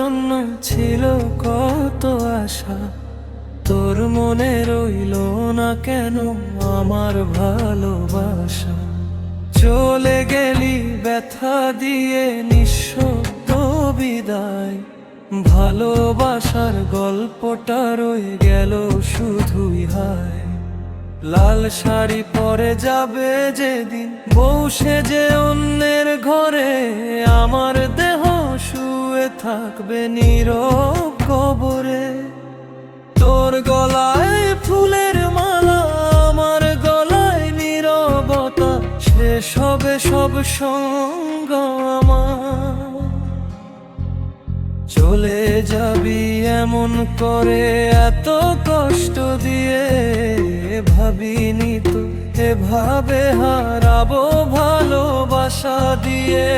জন্য ছিল কত আশা, তোর মনে রইল না কেন আমার ভালোবাসা। চলে গেলি ব্যথা দিয়ে নিঃশব্দ বিদায়, ভালোবাসার গল্পটা রয়ে গেল শুধুই হায়। লাল শাড়ি পরে যাবে যেদিন, বউ সেজে অন্যের ঘরে, আমার দেহ শুয়ে থাকবে নীরব কবরে। তোর গলায় ফুলের মালা, আমার গলায় নীরবতা, শেষ হবে সব সঙ্গ আমার। চলে যাবি এমন করে এত কষ্ট দিয়ে, ভাবিনি তো এভাবে হারাবো ভালোবাসা দিয়ে।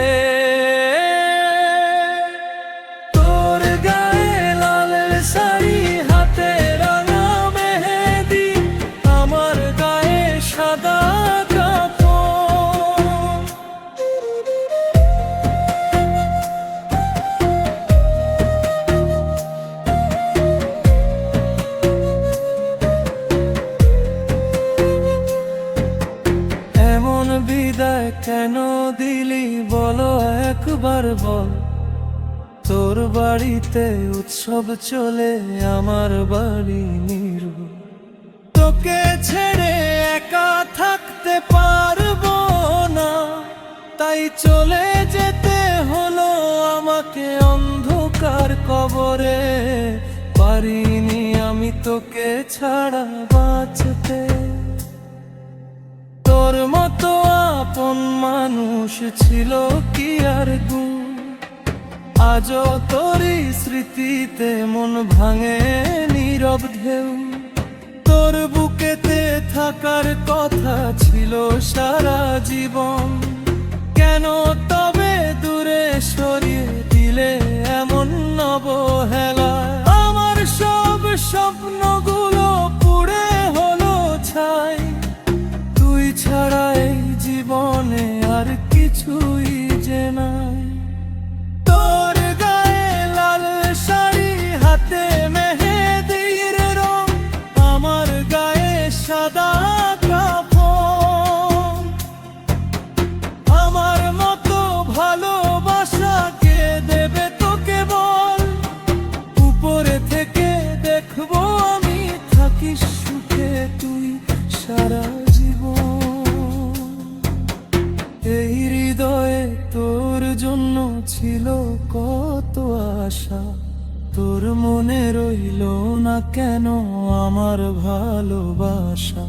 তোর গায়ে লাল শাড়ি, হাতে রাঙা মেহেদি, আমার গায়ে সাদা কাপড়। এমন বিদায় কেন দিলি বলো একবার বল, তোর বাড়িতে উৎসব চলে আমার বাড়ি নির্ভুল। তোকে ছেড়ে একা থাকতে পারবো না, তাই চলে যেতে হলো আমাকে অন্ধকার কবরে। পারিনি আমি তোকে ছাড়া বাঁচতে, তোর মতো আপন মানুষ ছিল কি আর গুণ। আজও তোরই স্মৃতিতে মন ভাঙে নীরব ঢেউ। তোর বুকেতে থাকার কথা ছিল সারা জীবন, কেন তবে দূরে সরিয়ে দিলে এমন অবহেলা। আমার সব স্বপ্নগুলো পুড়ে হলো ছাই, তুই ছাড়া এই জীবনে আর কিছুই যে নাই। তোর গায়ে লাল শাড়ি, হাতে মেহেদির রং, আমার গায়ে সাদা কাপড়। আমার মতো ভালোবাসা কে দেবে তোকে বল, উপরে থেকে দেখবো আমি থাকিস সুখে তুই সারা জীবন। এই হৃদয়ে তোর জন্য ছিল কত আশা, তোর মনে রইল না কেন আমার ভালোবাসা।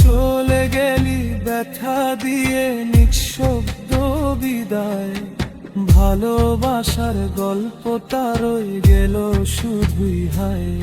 চলে গেলি ব্যথা দিয়ে নিঃশব্দ বিদায়, ভালোবাসার গল্পটা রয়ে গেল শুধুই হায়।